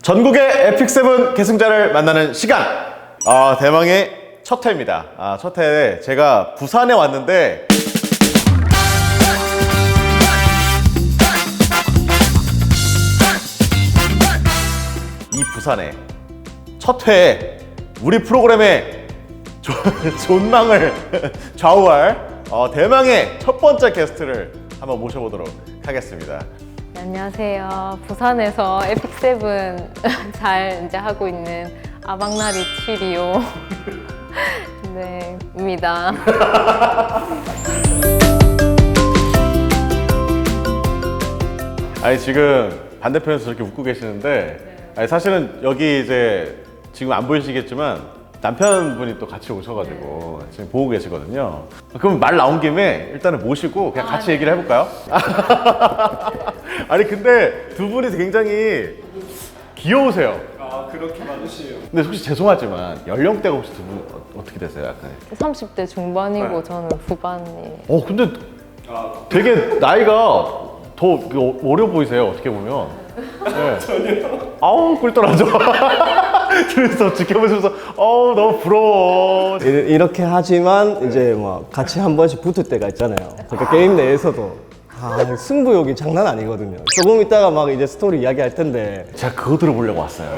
전국의 에픽7 계승자를 만나는 시간! 대망의 첫 회입니다. 첫 회에 제가 부산에 왔는데 이 부산에 첫 회에 우리 프로그램의 존망을 좌우할 대망의 첫 번째 게스트를 한번 모셔보도록 하겠습니다. 안녕하세요. 부산에서 에픽7 잘 이제 하고 있는 아방나리 트리오 네, 입니다. 아니 지금 반대편에서 저렇게 웃고 계시는데 아니, 사실은 여기 이제 지금 안 보이시겠지만 남편분이 또 같이 오셔가지고 지금 보고 계시거든요. 그럼 말 나온 김에 일단은 모시고 그냥 같이 얘기를 해볼까요? 아니 근데 두 분이 굉장히 귀여우세요. 그렇게 많으시에요. 근데 혹시 죄송하지만 연령대가 혹시 두 분 어떻게 되세요? 약간. 30대 중반이고 저는 후반이에요. 근데 되게 나이가 더 어려 보이세요. 어떻게 보면. 네. 전혀. 아우 꿀떨어져. 그래서 지켜보면서 너무 부러워. 이렇게 하지만 이제 뭐 같이 한 번씩 붙을 때가 있잖아요. 그러니까 게임 내에서도 승부욕이 장난 아니거든요. 조금 있다가 막 이제 스토리 이야기할 텐데 제가 그거 들어보려고 왔어요.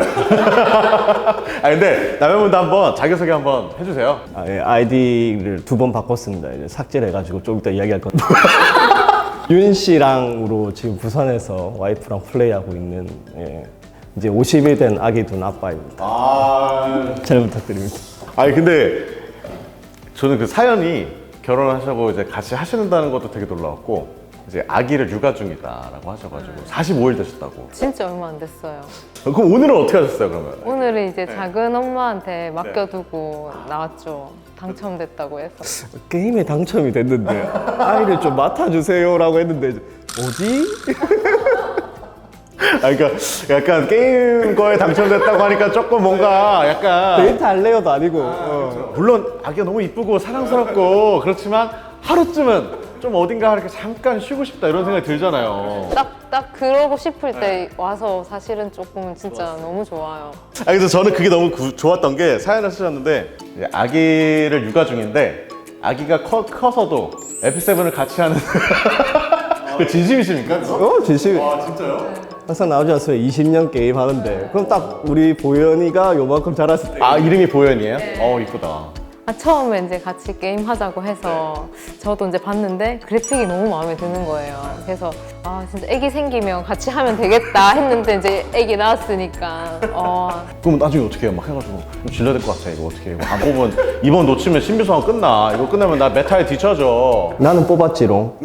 근데 남편분도 한번 자기소개 한번 해주세요. 아이디를 2번 바꿨습니다. 이제 삭제를 해가지고 좀 이따 이야기할 건데. 윤 씨랑으로 지금 부산에서 와이프랑 플레이하고 있는 이제 50일 된 아기 둔 아빠입니다. 잘 부탁드립니다. 아니 근데 저는 그 사연이 결혼하시고 이제 같이 하신다는 것도 되게 놀라웠고 이제 아기를 육아 중이다라고 하셔가지고 45일 되셨다고. 진짜 얼마 안 됐어요. 그럼 오늘은 어떻게 하셨어요 그러면? 오늘은 이제 작은 엄마한테 맡겨두고 나왔죠. 당첨됐다고 해서. 게임에 당첨이 됐는데 아이를 좀 맡아주세요라고 했는데 뭐지? 그러니까 약간 게임 거에 당첨됐다고 하니까 조금 뭔가 약간 데이트 할래요도 아니고 물론 아기가 너무 이쁘고 사랑스럽고 그렇지만 하루쯤은 좀 어딘가 이렇게 잠깐 쉬고 싶다 이런 생각이 들잖아요. 딱 그러고 싶을 때 와서 사실은 조금 진짜 너무 좋아요. 그래서 저는 그게 너무 좋았던 게 사연을 쓰셨는데 이제 아기를 육아 중인데 아기가 커서도 에픽7을 같이 하는 그 진심이십니까? 진심. 진짜요? 항상 나오지 않습니까? 20년 게임 하는데 그럼 딱 우리 보현이가 요만큼 자랐을 때 이름이 보현이에요? 이쁘다. 처음에 이제 같이 게임 하자고 해서 저도 이제 봤는데 그래픽이 너무 마음에 드는 거예요. 그래서 진짜 애기 생기면 같이 하면 되겠다 했는데 이제 애기 낳았으니까 그럼 나중에 어떻게 해요? 막 해가지고 좀 질러야 될 것 같아. 이거 어떻게 해? 이거 안 뽑으면 이번 놓치면 신비소환 끝나. 이거 끝나면 나 메타에 뒤쳐져. 나는 뽑았지롱.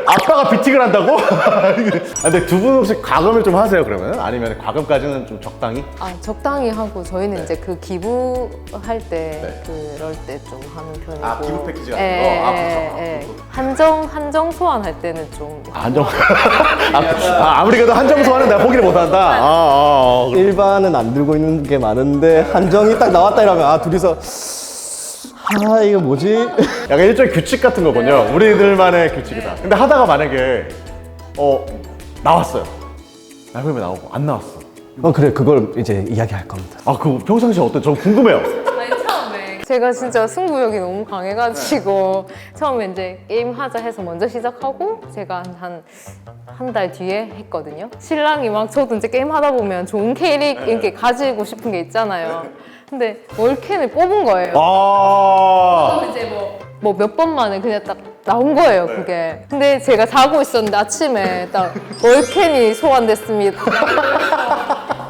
아빠가 비팅을 한다고? 근데 두 분 혹시 과금을 좀 하세요 그러면? 아니면 과금까지는 좀 적당히? 적당히 하고 저희는 이제 그 기부할 때 그럴 때 좀 하는 편이고 기부 패키지 같은 거? 한정 소환할 때는 좀 한정 아무리 그래도 한정 소환은 내가 포기를 못한다. 일반은 안 들고 있는 게 많은데 한정이 딱 나왔다 이러면 둘이서 이거 뭐지? 약간 일종의 규칙 같은 거군요. 우리들만의 규칙이다. 근데 하다가 만약에 나왔어요. 날밤에 나오고 안 나왔어. 그래 그걸 이제 이야기할 겁니다. 그거 평상시에 어때? 저 궁금해요. 제가 진짜 승부욕이 너무 강해가지고 처음에 이제 게임 하자 해서 먼저 시작하고 제가 한 달 뒤에 했거든요. 신랑이 막 저도 이제 게임 하다 보면 좋은 캐릭 이렇게 가지고 싶은 게 있잖아요. 근데 월캔을 뽑은 거예요. 이제 뭐 몇 번 만에 그냥 딱 나온 거예요, 그게. 근데 제가 자고 있었는데 아침에 딱 월캔이 소환됐습니다.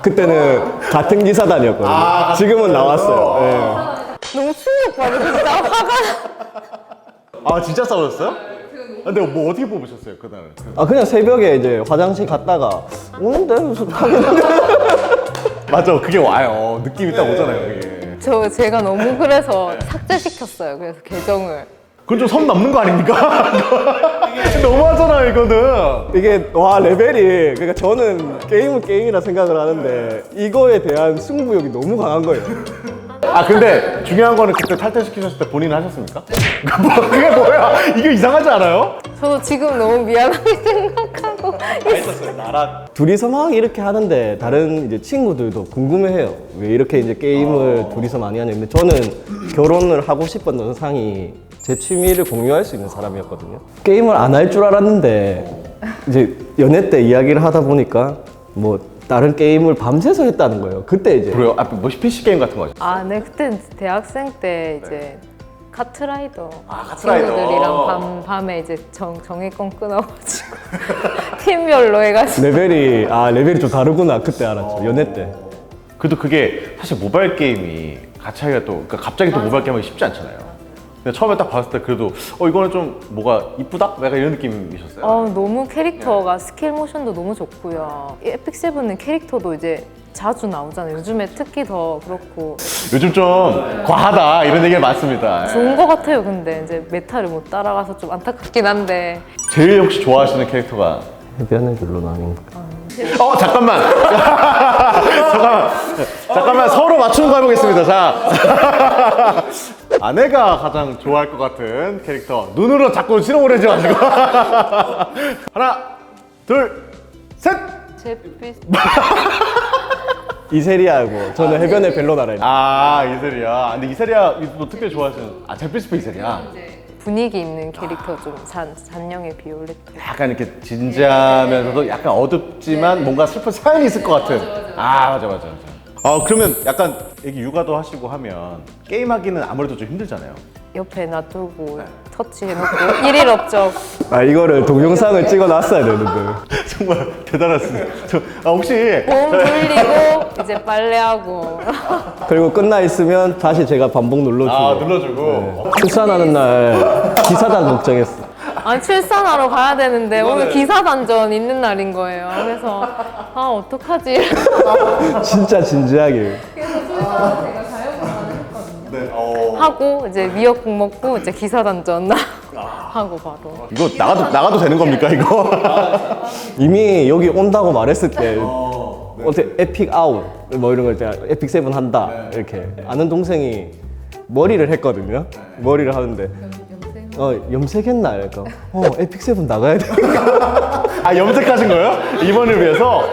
그때는 같은 기사단이었거든요. 지금은 나왔어요. 너무 충격받아서 진짜 화가 진짜 싸우셨어요? 근데 뭐 어떻게 뽑으셨어요 그날은? 그냥 새벽에 이제 화장실 갔다가 오는데 무슨 맞아, 그게 와요. 느낌이 딱 오잖아요 그게. 제가 너무 그래서 삭제시켰어요. 그래서 계정을. 그건 좀 선 넘는 거 아닙니까? 너무하잖아요 이거는. 이게 레벨이 그러니까 저는 게임은 게임이라 생각을 하는데 이거에 대한 승부욕이 너무 강한 거예요. 근데 중요한 거는 그때 탈퇴시키셨을 때 본인은 하셨습니까? 그게 뭐야? 이게 이상하지 않아요? 저도 지금 너무 미안하게 생각하고 있었어요. 나라. 둘이서 막 이렇게 하는데 다른 이제 친구들도 궁금해해요. 왜 이렇게 이제 게임을 둘이서 많이 하냐. 근데 저는 결혼을 하고 싶었던 상이 제 취미를 공유할 수 있는 사람이었거든요. 게임을 안 할 줄 알았는데 이제 연애 때 이야기를 하다 보니까 뭐 다른 게임을 밤새서 했다는 거예요. 그때 이제 그래요? 뭐 PC 게임 같은 거죠? 아, 네, 그때 대학생 때 이제 카트라이더 카트라이더. 친구들이랑 밤에 이제 정액권 끊어가지고 팀별로 해가지고 레벨이 좀 다르구나 그때 알았죠. 연애 때. 그래도 그게 사실 모바일 게임이 같이 하기가 또 그러니까 갑자기 또 모바일 게임 하기 쉽지 않잖아요. 근데 처음에 딱 봤을 때 그래도 이거는 좀 뭐가 이쁘다? 약간 이런 느낌이셨어요? 너무 캐릭터가 스케일 모션도 너무 좋고요. 이 에픽 세븐은 캐릭터도 이제 자주 나오잖아요. 요즘에 특히 더 그렇고 요즘 좀 과하다 이런 얘기가 많습니다. 좋은 것 같아요. 근데 이제 메타를 못 따라가서 좀 안타깝긴 한데 제일 혹시 좋아하시는 캐릭터가? 해변의 별로는 아닌가. 잠깐만. 잠깐만 서로 맞추는 거 해보겠습니다. 자, 아내가 가장 좋아할 것 같은 캐릭터 눈으로 자꾸 신호를 해줘가지고 하나, 둘, 셋. 제피 이세리아고 저는 해변의 벨로나라입니다. 이세리아. 근데 이세리아 또 특별히 좋아하시는 제피스프 이세리아. 분위기 있는 캐릭터 좀 잔영의 비올레트. 약간 이렇게 진지하면서도 약간 어둡지만 뭔가 슬픈 사연이 있을 것 같은. 맞아. 그러면 약간 애기 육아도 하시고 하면 게임하기는 아무래도 좀 힘들잖아요. 옆에 놔두고 터치해놓고 일일 업적. 이거를 동영상을 찍어놨어야 되는데. 정말 대단하시네요. 혹시 몸 돌리고 이제 빨래하고. 그리고 끝나 있으면 다시 제가 반복 눌러주고. 눌러주고. 출산하는 날 기사단 걱정했어. 아니 출산하러 가야 되는데 오늘 기사단전 있는 날인 거예요. 그래서 어떡하지? 진짜 진지하게. 하고 이제 미역국 먹고 이제 기사단전 하고 바로. 이거 나가도 되는 겁니까 이거? 이미 여기 온다고 말했을 때 어떻게 에픽 아웃 뭐 이런 걸 때 에픽 세븐 한다 이렇게 아는 동생이 머리를 했거든요. 머리를 하는데 염색했나? 그러니까 에픽 세븐 나가야 돼. 염색하신 거예요? 입원을 위해서?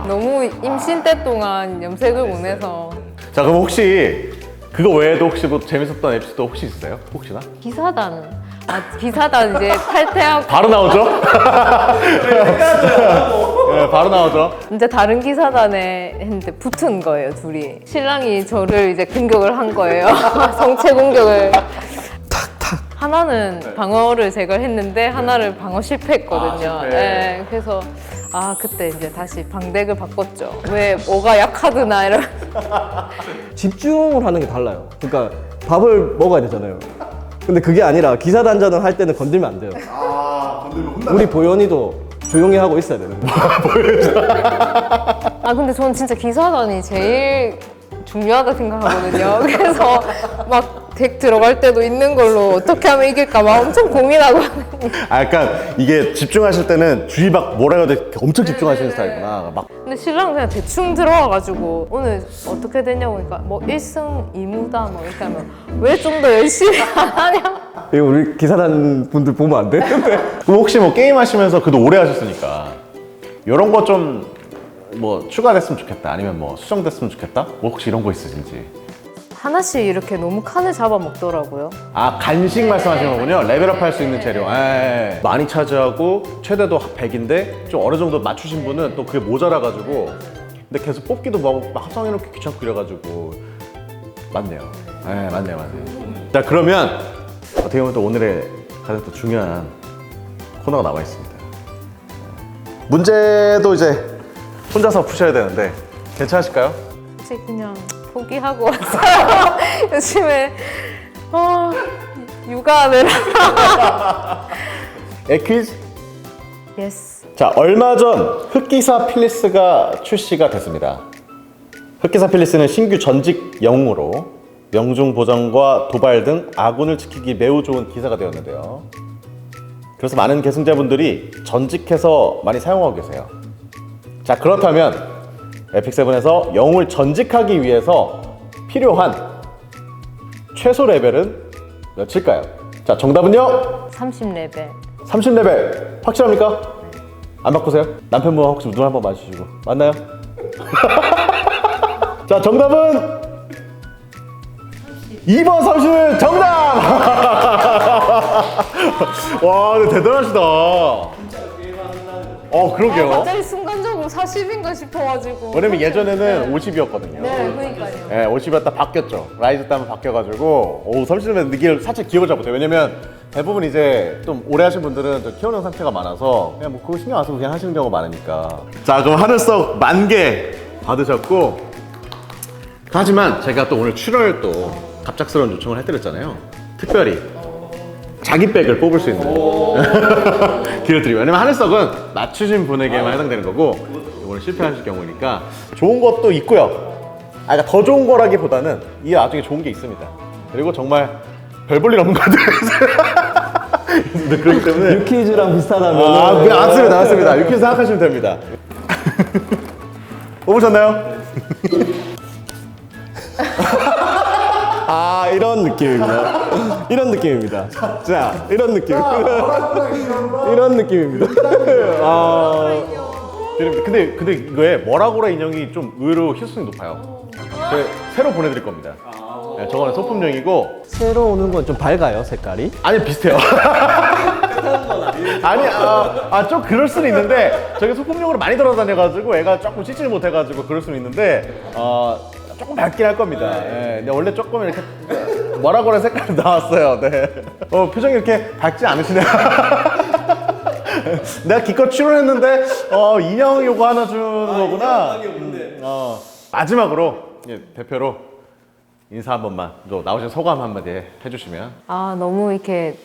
너무 임신 때 동안 염색을 못 해서. 자 그럼 혹시 그거 외에도 혹시 뭐 재밌었던 에피소드 혹시 있어요? 혹시나? 기사단 이제 탈퇴하고 바로 나오죠? 네, 바로 나오죠. 이제 다른 기사단에 했는데 붙은 거예요, 둘이. 신랑이 저를 이제 공격을 한 거예요. 성체 공격을. 하나는 방어를 제가 했는데 하나를 방어 실패했거든요. 실패. 네, 그래서 그때 이제 다시 방덱을 바꿨죠. 왜 뭐가 약하드나 이런. 집중을 하는 게 달라요. 그러니까 밥을 먹어야 되잖아요. 근데 그게 아니라 기사단전을 할 때는 건들면 안 돼요. 건들면 혼나. 우리 보현이도 조용히 하고 있어야 되는데. 근데 저는 진짜 기사단이 제일 중요하다 생각하거든요. 그래서 막 덱 들어갈 때도 있는 걸로 어떻게 하면 이길까 막 엄청 고민하거든요. 약간 이게 집중하실 때는 주위 막 뭐라 해야 돼 엄청 집중하시는 스타일이구나. 막 근데 신랑은 그냥 대충 들어와가지고 오늘 어떻게 됐냐고 그러니까 뭐 1승 2무다 뭐 이렇게 하면 왜 좀 더 열심히 안 하냐. 이거 우리 기사단 분들 보면 안 돼? 그럼 혹시 뭐 게임 하시면서 그래도 오래 하셨으니까 이런 거 좀 뭐 추가됐으면 좋겠다 아니면 뭐 수정됐으면 좋겠다? 뭐 혹시 이런 거 있으신지? 하나씩 이렇게 너무 칸을 잡아 먹더라고요. 간식 말씀하시는 거군요. 레벨업 할 수 있는 재료. 많이 차지하고 최대도 100인데 좀 어느 정도 맞추신 분은 또 그게 모자라가지고 근데 계속 뽑기도 막 합성해놓기 귀찮고 그래가지고 맞네요. 맞네요. 자 그러면 어떻게 보면 또 오늘의 가장 또 중요한 코너가 남아 있습니다. 문제도 이제 혼자서 푸셔야 되는데 괜찮으실까요? 혹시 그냥 포기하고 왔어요. 요즘에 육아하느라. 퀴즈. 예스. 자, 얼마 전 흑기사 필리스가 출시가 됐습니다. 흑기사 필리스는 신규 전직 영웅으로 명중 보정과 도발 등 아군을 지키기 매우 좋은 기사가 되었는데요. 그래서 많은 계승자분들이 전직해서 많이 사용하고 계세요. 자, 그렇다면 에픽7에서 영웅을 전직하기 위해서 필요한 최소 레벨은 몇일까요? 자, 정답은요? 30레벨. 30레벨. 확실합니까? 안 바꾸세요? 남편분 혹시 눈 한번 마주치시고 맞나요? 자 정답은 2번 30 정답! 와 근데 대단하시다. 그러게요. 갑자기 순간적으로 40인가 싶어가지고. 왜냐면 예전에는 50이었거든요. 네, 그러니까요. 네, 50이었다 바뀌었죠. 라이즈 때 한번 바뀌어가지고 30면 이게 살짝 기억을 잘 못해요. 왜냐면 대부분 이제 좀 오래 하신 분들은 저 키우는 상태가 많아서 그냥 뭐 그거 신경 안 쓰고 그냥 하시는 경우가 많으니까. 자 그럼 하늘석 10,000개 받으셨고, 하지만 제가 또 오늘 출연을 또 갑작스러운 요청을 해드렸잖아요. 특별히 자기 백을 뽑을 수 있는 기회를 드리고, 왜냐면 하늘석은 맞추신 분에게만 해당되는 거고 이번에 실패하실 경우니까 좋은 것도 있고요. 그러니까 더 좋은 거라기보다는 이 나중에 좋은 게 있습니다. 그리고 정말 별 볼 일 없는 것들 그렇기 때문에 유퀴즈랑 비슷하다면 맞습니다. 이렇게 생각하시면 됩니다. 뽑으셨나요? 이런 느낌입니다. 이런 느낌입니다. 자, 이런 느낌. 이런 느낌입니다. 근데 이거에 뭐라고라 인형이 좀 의외로 희소성이 높아요. 새로 보내드릴 겁니다. 네, 저거는 소품용이고. 새로 오는 건 좀 밝아요, 색깔이. 아니 비슷해요. 아니 좀 그럴 수는 있는데 저게 소품용으로 많이 돌아다녀가지고 애가 조금 씻지를 못해가지고 그럴 수는 있는데 조금 밝긴 할 겁니다. 네, 근데 원래 조금 이렇게 뭐라고라 색깔이 나왔어요. 네. 표정이 이렇게 밝지 않으시네요. 내가 기껏 출연했는데 인형 요거 하나 주는 거구나. 마지막으로 대표로 인사 한 번만, 또 나오신 소감 한마디 해주시면. 너무 이렇게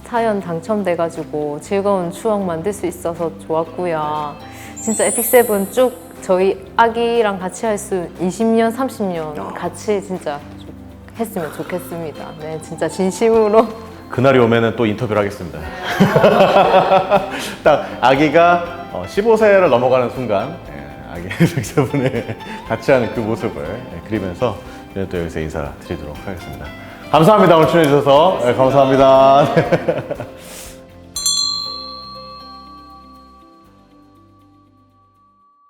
사연 당첨돼가지고 즐거운 추억 만들 수 있어서 좋았고요. 진짜 에픽세븐 쭉 저희 아기랑 같이 할 수 20년, 30년 같이 진짜 했으면 좋겠습니다. 네, 진짜 진심으로. 그날이 오면은 또 인터뷰를 하겠습니다. 딱 아기가 15세를 넘어가는 순간 아기 에픽세븐에 같이 하는 그 모습을 그리면서 또 여기서 인사드리도록 하겠습니다. 감사합니다. 오늘 출연해주셔서. 네, 감사합니다.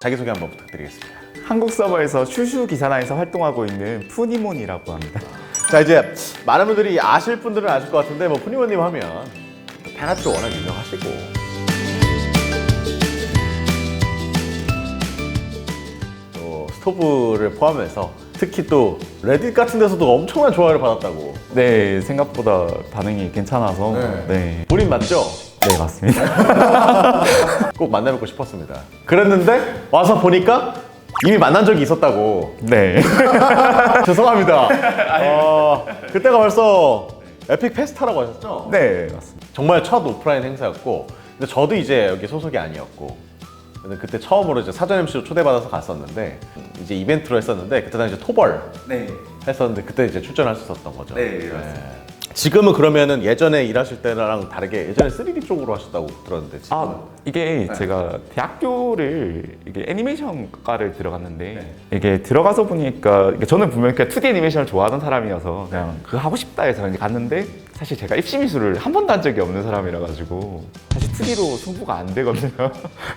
자기소개 한번 부탁드리겠습니다. 한국 서버에서 슈슈 기사단에서 활동하고 있는 푸니몬이라고 합니다. 자 이제 많은 분들이 아실 분들은 아실 것 같은데 뭐 푸니모님 하면 팬아트로 워낙 유명하시고 또 스토브를 포함해서 특히 또 레딧 같은 데서도 엄청난 좋아요를 받았다고. 네, 생각보다 반응이 괜찮아서 네, 본인 맞죠? 네 맞습니다. 꼭 만나뵙고 싶었습니다. 그랬는데 와서 보니까 이미 만난 적이 있었다고. 네. 죄송합니다. 그때가 벌써 에픽 페스타라고 하셨죠? 네, 맞습니다. 정말 첫 오프라인 행사였고, 근데 저도 이제 여기 소속이 아니었고, 근데 그때 처음으로 이제 사전 MC로 초대받아서 갔었는데, 이제 이벤트로 했었는데, 그때 당시 토벌 했었는데, 그때 이제 출전할 수 있었던 거죠. 네, 맞습니다. 지금은 그러면은 예전에 일하실 때랑 다르게 예전에 3D 쪽으로 하셨다고 들었는데 지금은? 이게 제가 대학교를 이게 애니메이션과를 들어갔는데 이게 들어가서 보니까 이게 저는 분명히 그냥 2D 애니메이션을 좋아하는 사람이어서 그냥 그거 하고 싶다 해서 이제 갔는데 사실 제가 입시 미술을 한 번도 한 적이 없는 사람이라 가지고 사실 2D로 승부가 안 되거든요.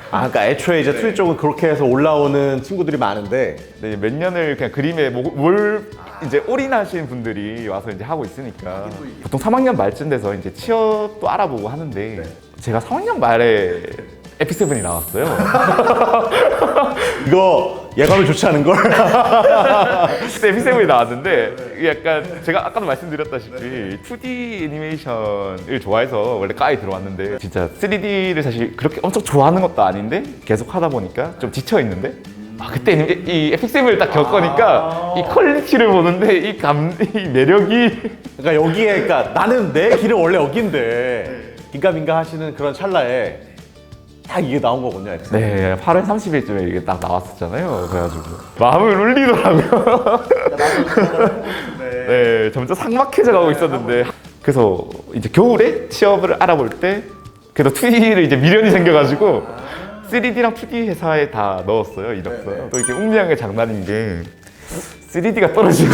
그러니까 애초에 이제 2D 쪽은 그렇게 해서 올라오는 친구들이 많은데 네, 몇 년을 그냥 그림에 뭘 이제 올인하신 분들이 와서 이제 하고 있으니까 보통 3학년 말쯤 돼서 이제 취업도 알아보고 하는데 제가 3학년 말에 에픽세븐이 나왔어요. 이거 예감이 좋지 않은 걸? 그때 에픽세븐이 나왔는데 이게 약간 제가 아까도 말씀드렸다시피 2D 애니메이션을 좋아해서 원래 과에 들어왔는데 진짜 3D를 사실 그렇게 엄청 좋아하는 것도 아닌데 계속 하다 보니까 좀 지쳐 있는데 그때 이 에픽세븐을 딱 겪으니까 이 퀄리티를 보는데 이 매력이 그러니까 여기에 그러니까 나는 내 길은 원래 여긴데 긴가민가 하시는 그런 찰나에 딱 이게 나온 거군요. 네, 8월 30일쯤에 이게 딱 나왔었잖아요. 그래가지고 마음을 울리더라고요. 네, 점점 삭막해져 가고 있었는데 그래서 이제 겨울에 취업을 알아볼 때 그래도 2D를 이제 미련이 생겨가지고 3D랑 2D 회사에 다 넣었어요, 이력서. 또 이게 운명의 장난인 게 3D가 떨어지고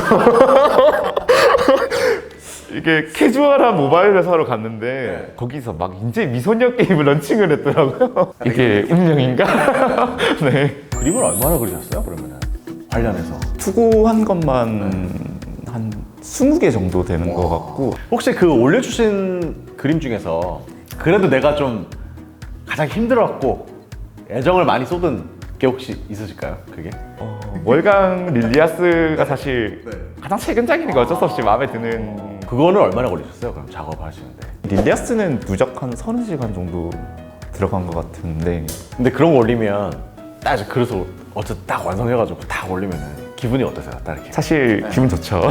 이게 캐주얼한 모바일 회사로 갔는데 거기서 막 이제 미소녀 게임을 런칭을 했더라고요. 이게 운명인가? 네. 그림을 얼마나 그리셨어요? 그러면은 관련해서 투고한 것만 한 20개 정도 되는 것 같고 혹시 그 올려주신 그림 중에서 그래도 내가 좀 가장 힘들었고 애정을 많이 쏟은 게 혹시 있으실까요? 그게? 월강 릴리아스가 사실 가장 최근작이니까 어쩔 수 없이 마음에 드는 그거는 얼마나 걸리셨어요? 그럼 작업을 하시는데 릴리아스는 누적 한 30시간 정도 들어간 것 같은데 근데 그런 거 올리면 딱 이제 그래서 어쨌든 딱 완성해가지고 딱 올리면은 기분이 어떠세요? 딱 이렇게 사실 기분 좋죠.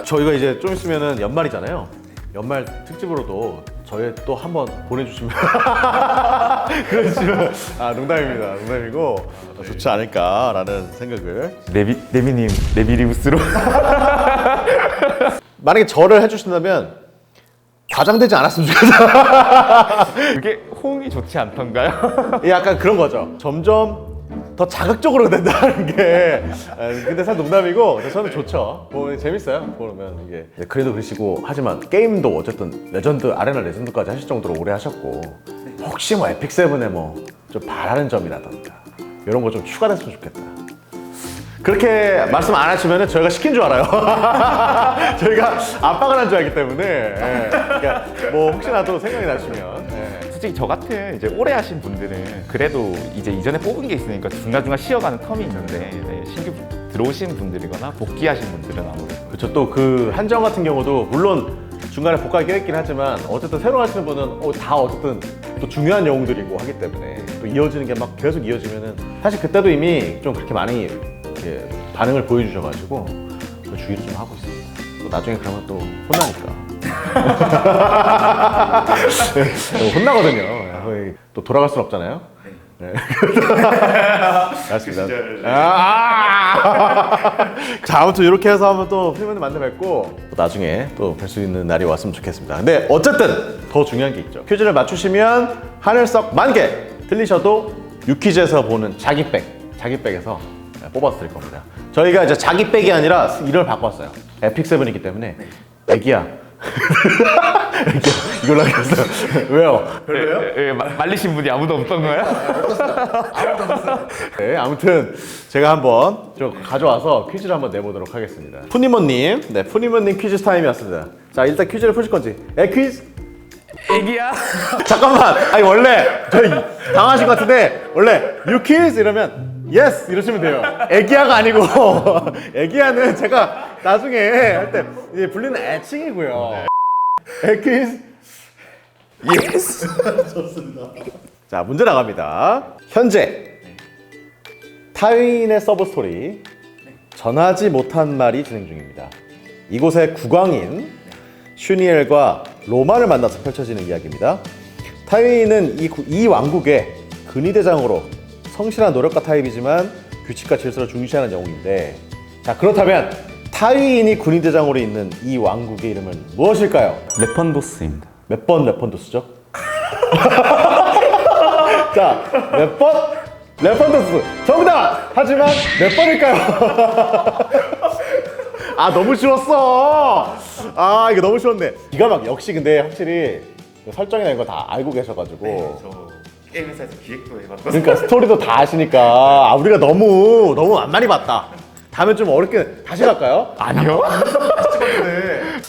저희가 이제 좀 있으면은 연말이잖아요. 연말 특집으로도 저희 또 한번 보내주시면 그러시면 농담입니다. 농담이고 좋지 않을까라는 생각을 네비님 네비리우스로 만약에 저를 해주신다면 과장되지 않았으면 좋겠다. 그게 호응이 좋지 않던가요? 약간 그런 거죠. 점점 더 자극적으로 된다는 게 근데 사실 농담이고 저는 좋죠. 뭐 재밌어요. 보면 이게 그래도 그러시고 하지만 게임도 어쨌든 레전드 아레나 레전드까지 하실 정도로 오래 하셨고 혹시 뭐 에픽 세븐에 뭐 좀 바라는 점이라던가 이런 거 좀 추가됐으면 좋겠다. 그렇게 말씀 안 하시면은 저희가 시킨 줄 알아요. 저희가 압박을 한 줄 알기 때문에 그러니까 뭐 혹시라도 생각이 나시면 솔직히 저 같은 이제 오래 하신 분들은 그래도 이제 이전에 뽑은 게 있으니까 중간중간 쉬어가는 텀이 있는데 신규 들어오신 분들이거나 복귀하신 분들은 아무래도 그렇죠. 또 그 한정 같은 경우도 물론 중간에 복귀가 껴있긴 하지만 어쨌든 새로 하시는 분은 다 어쨌든 또 중요한 영웅들이고 하기 때문에 또 이어지는 게 막 계속 이어지면은 사실 그때도 이미 좀 그렇게 많이 이렇게 반응을 보여주셔가지고 그 주의를 좀 하고 있습니다. 또 나중에 그러면 또 혼나니까. 혼나거든요. 또 돌아갈 순 없잖아요. 네. 맞습니다. 자, 아무튼 이렇게 해서 한번 또 필면을 만나 뵙고 또 나중에 또 뵐 수 있는 날이 왔으면 좋겠습니다. 근데 어쨌든 더 중요한 게 있죠. 퀴즈를 맞추시면 하늘석 만개, 틀리셔도 유퀴즈에서 보는 자기백에서 뽑아서 드릴 겁니다. 저희가 이제 자기백이 아니라 이름을 바꿨어요. 에픽7이기 때문에 애기야. 이걸로 하겠어요. 왜요? 별로예요? 말리신 분이 아무도 없던 거예요? 네, 아무튼 제가 한번 좀 가져와서 퀴즈를 한번 내보도록 하겠습니다. 푸니모님, 네, 푸니모님 퀴즈 타임이었습니다. 자, 일단 퀴즈를 푸실 건지. 퀴즈? 애기야. 잠깐만. 아니 원래 저희 당하신 것 같은데 원래 you quiz 이러면 yes 이러시면 돼요. 애기야가 아니고 애기야는 제가 나중에 할 때 이제 불리는 애칭이고요. 퀴즈 예스. 좋습니다. 자, 문제 나갑니다. 현재 타윈의 서브 스토리 전하지 못한 말이 진행 중입니다. 이곳의 국왕인 슈니엘과 로마를 만나서 펼쳐지는 이야기입니다. 타윈은 이 왕국의 근위대장으로 성실한 노력가 타입이지만 규칙과 질서를 중시하는 영웅인데, 자, 그렇다면 타윈이 근위대장으로 있는 이 왕국의 이름은 무엇일까요? 레펀도스입니다. 몇 번 레펀도스죠? 자, 몇 번? 레펀도스 정답! 하지만 몇 번일까요? 아, 너무 쉬웠어. 아, 이거 너무 쉬웠네. 기가 막 역시 근데 확실히 설정이나 이런 거 다 알고 계셔가지고. 저 게임 회사에서 기획도 해봤거든요. 그러니까 스토리도 다 아시니까 우리가 너무 많이 봤다. 다음에 좀 어렵게 다시 갈까요? 아니요.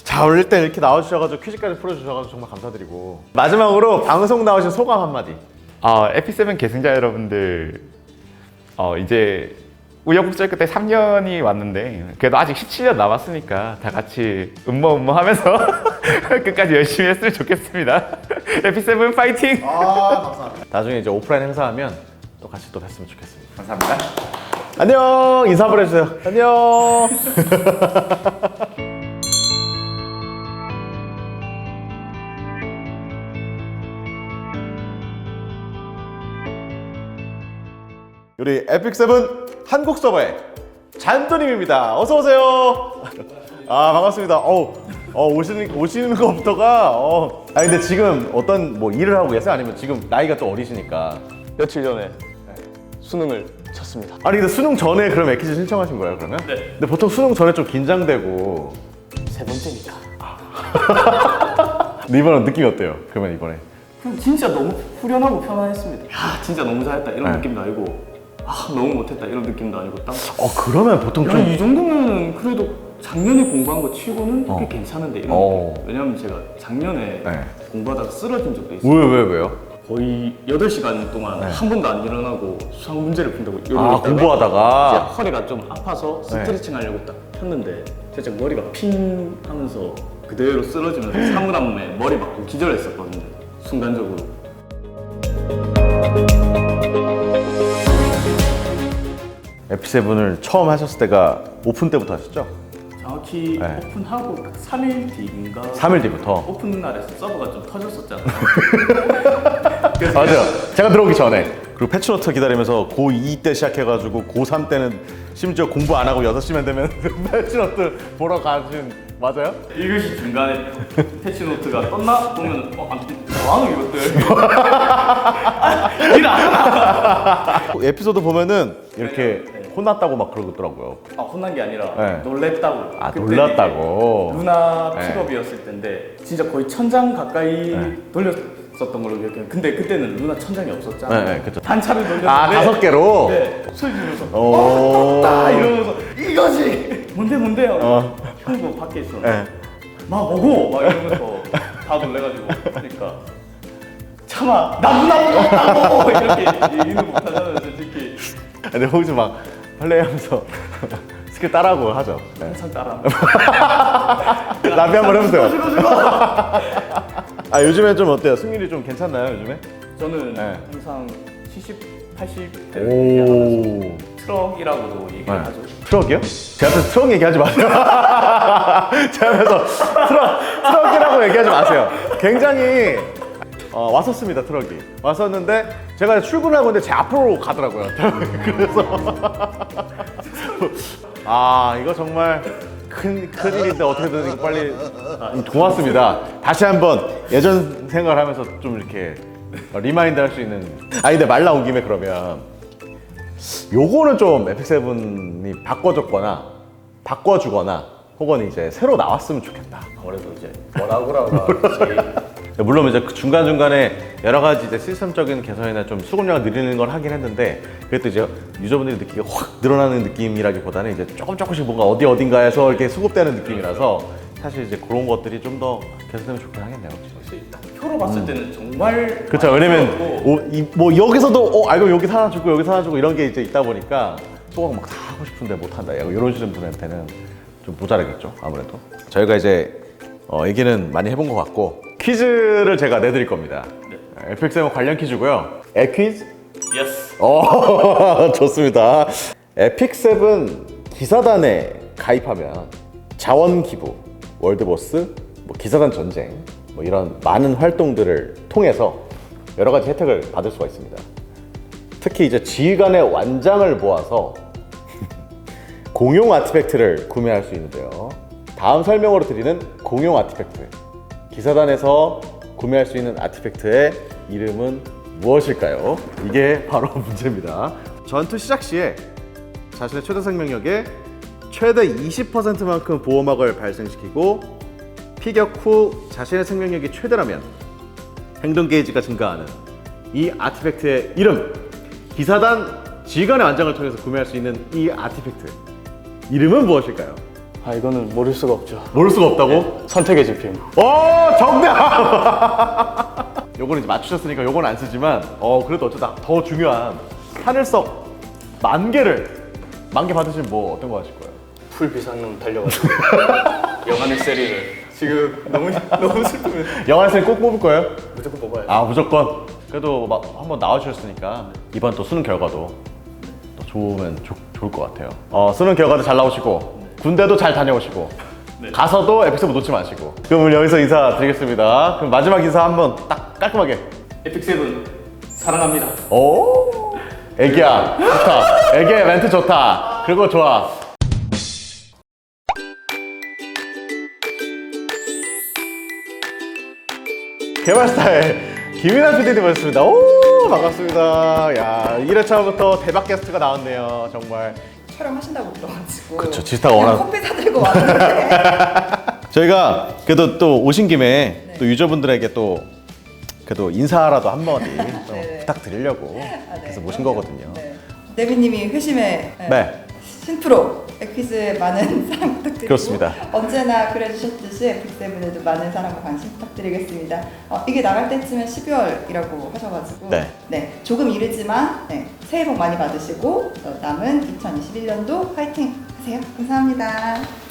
자, 오늘 일단 이렇게 나와주셔가지고 퀴즈까지 풀어주셔가지고 정말 감사드리고 마지막으로 방송 나오신 소감 한마디. 에픽7 계승자 여러분들, 이제 우여곡절 끝에 3년이 왔는데 그래도 아직 17년 남았으니까 다 같이 하면서 끝까지 열심히 했으면 좋겠습니다. 에픽7 파이팅! 감사합니다. 나중에 이제 오프라인 행사하면 또 같이 또 뵀으면 좋겠습니다. 감사합니다. 안녕. 인사 한번 해주세요. 안녕. 우리 에픽7 한국 서버의 잔도님입니다. 어서 오세요. 반갑습니다. 오시는 것부터가 근데 지금 어떤 뭐 일을 하고 계세요? 아니면 지금 나이가 또 어리시니까? 며칠 전에 수능을 쳤습니다. 아니 근데 수능 전에 그럼 에키즈 신청하신 거예요 그러면? 네. 근데 보통 수능 전에 좀 긴장되고. 세 번째니까. 근데 이번엔 느낌이 어때요? 그러면 이번에? 그냥 진짜 너무 후련하고 편안했습니다. 야, 진짜 너무 잘했다 이런 네. 느낌도 아니고, 아, 너무 못했다 이런 느낌도 아니고 딱. 그러면 보통 야, 좀 이 정도면 그래도 작년에 공부한 거 치고는 꽤 괜찮은데 이런 어. 느낌. 왜냐면 제가 작년에 네. 공부하다가 쓰러진 적도 있어요. 왜요? 거의 8시간 동안 한 번도 안 일어나고 수학 문제를 푼다고 네. 아 이제 공부하다가 허리가 좀 아파서 스트레칭 하려고 딱 폈는데 살짝 머리가 핑 하면서 그대로 쓰러지면서 사물함에 머리 맞고 기절했었거든요. 순간적으로. 에피7을 처음 하셨을 때가 오픈 때부터 하셨죠? 정확히 네. 오픈하고 딱 3일 뒤인가 3일 뒤부터. 오픈 날에서 서버가 좀 터졌었잖아요. 맞아요. 제가 들어오기 전에. 그리고 패치노트 기다리면서 고2 때 시작해가지고 고3 때는 심지어 공부 안 하고 6시면 되면 패치노트 보러 가신 맞아요? 이것이 중간에 패치노트가 떴나? 보면 뭐하노 이것들. 일 안 하나? 에피소드 보면은 이렇게 네. 혼났다고 막 그러더라고요. 아, 혼난 게 아니라 네. 놀랬다고. 아 그때 놀랐다고. 이제 누나 네. 픽업이었을 텐데 진짜 거의 천장 가까이 돌렸었던 걸로 기억해요. 근데 그때는 누나 천장이 없었잖아요. 네, 그쵸. 단차를 돌렸는데 아 5개로? 네, 소리 지르면서 오. 떴다 이러면서 이거지! 뭔데 하고 형도 밖에 있었는데 네. 막 오고 막 이러면서 다 놀래가지고 하니까 참아 나 누나 불렀다고 이렇게 얘기는 못하잖아요 솔직히. 근데 혹시 막 플레이하면서 스킬 따라하고 하죠. 네. 항상 따라. 라비 한번 해보세요. 죽어. 아 요즘에 좀 어때요? 승률이 좀 괜찮나요 요즘에? 저는 네. 항상 70, 80대를 얘기하면서 오. 트럭이라고도 얘기를 네. 하죠. 트럭이요? 제 앞에서 트럭 얘기하지 마세요. 제 앞에서 트럭이라고 얘기하지 마세요. 굉장히 왔었습니다 트럭이. 왔었는데 제가 출근하고 있는데 제 앞으로 가더라고요. 그래서 아 이거 정말 큰일인데 어떻게든 이거 빨리 고맙습니다. 다시 한번 예전 생각을 하면서 좀 이렇게 리마인드 할 수 있는. 아 근데 말 나온 김에 그러면 요거는 좀 에픽7이 바꿔주거나 혹은 이제 새로 나왔으면 좋겠다. 아무래도 이제 워라구라가 제일 물론 이제 그 중간중간에 여러 가지 이제 시스템적인 개선이나 좀 수급량을 늘리는 걸 하긴 했는데 그래도 이제 유저분들이 느끼기가 확 늘어나는 느낌이라기보다는 이제 조금씩 뭔가 어딘가에서 이렇게 수급되는 느낌이라서 사실 이제 그런 것들이 좀 더 개선되면 좋긴 하겠네요. 혹시 딱 표로 봤을 때는 정말 그렇죠. 많이 왜냐면 들어오고 뭐 여기서도 알고 여기 하나 주고 여기서 하나 주고 이런 게 이제 있다 보니까 또 막 다 하고 싶은데 못 한다. 이런 시즌분한테는 좀 모자라겠죠. 아무래도 저희가 이제 얘기는 많이 해본 것 같고 퀴즈를 제가 내드릴 겁니다. 에픽7 관련 퀴즈고요. 에퀴즈? 예스. 좋습니다. 에픽7 기사단에 가입하면 자원 기부, 월드보스, 뭐 기사단 전쟁 뭐 이런 많은 활동들을 통해서 여러 가지 혜택을 받을 수가 있습니다. 특히 이제 지휘관의 완장을 모아서 공용 아티팩트를 구매할 수 있는데요. 다음 설명으로 드리는 공용 아티팩트. 기사단에서 구매할 수 있는 아티팩트의 이름은 무엇일까요? 이게 바로 문제입니다. 전투 시작 시에 자신의 최대 생명력의 최대 20%만큼 보호막을 발생시키고 피격 후 자신의 생명력이 최대라면 행동 게이지가 증가하는 이 아티팩트의 이름. 기사단 지휘관의 완장을 통해서 구매할 수 있는 이 아티팩트 이름은 무엇일까요? 아 이거는 모를 수가 없죠. 모를 수가 없다고? 선택의 지표. 정답! 요거는 이제 맞추셨으니까 요건 안 쓰지만 그래도 어쩌다 더 중요한 하늘석 10,000개를 10,000개 받으시면 뭐 어떤 거 하실 거예요? 풀 비상용 달려가지고 영화의 세리를 지금 너무 슬프면 영화에서 꼭 뽑을 거예요? 무조건 뽑아요. 아 무조건. 그래도 막 한번 나와주셨으니까 이번 또 수능 결과도 또 좋으면 좋을 것 같아요. 수능 결과도 잘 나오시고 군대도 잘 다녀오시고 가서도 에피소드 놓지 마시고. 그럼 오늘 여기서 인사드리겠습니다. 그럼 마지막 인사 한번 딱 깔끔하게. 에픽7 사랑합니다. 오, 애기야 좋다. 애기 멘트 좋다. 그리고 좋아. 개발스타의 김인환 PD님이었습니다. 오. 반갑습니다. 야, 1회차부터 대박 게스트가 나왔네요. 정말. 촬영하신다고 들어가지고. 그쵸, 지스타가 그냥 워낙- 커피 사들고 왔는데. 저희가 그래도 또 오신 김에 네. 또 유저분들에게 또 그래도 인사라도 한마디 좀 네. 부탁드리려고 아, 네. 그래서 모신 거거든요. 네. 데뷔님이 회심의 네. 신프로 엑퀴즈에 많은 사랑 부탁드리고 그렇습니다. 언제나 그래주셨듯이 빅세븐에도 많은 사랑과 관심 부탁드리겠습니다. 이게 나갈 때쯤엔 12월이라고 하셔가지고 네. 조금 이르지만 새해 복 많이 받으시고 남은 2021년도 화이팅 하세요. 감사합니다.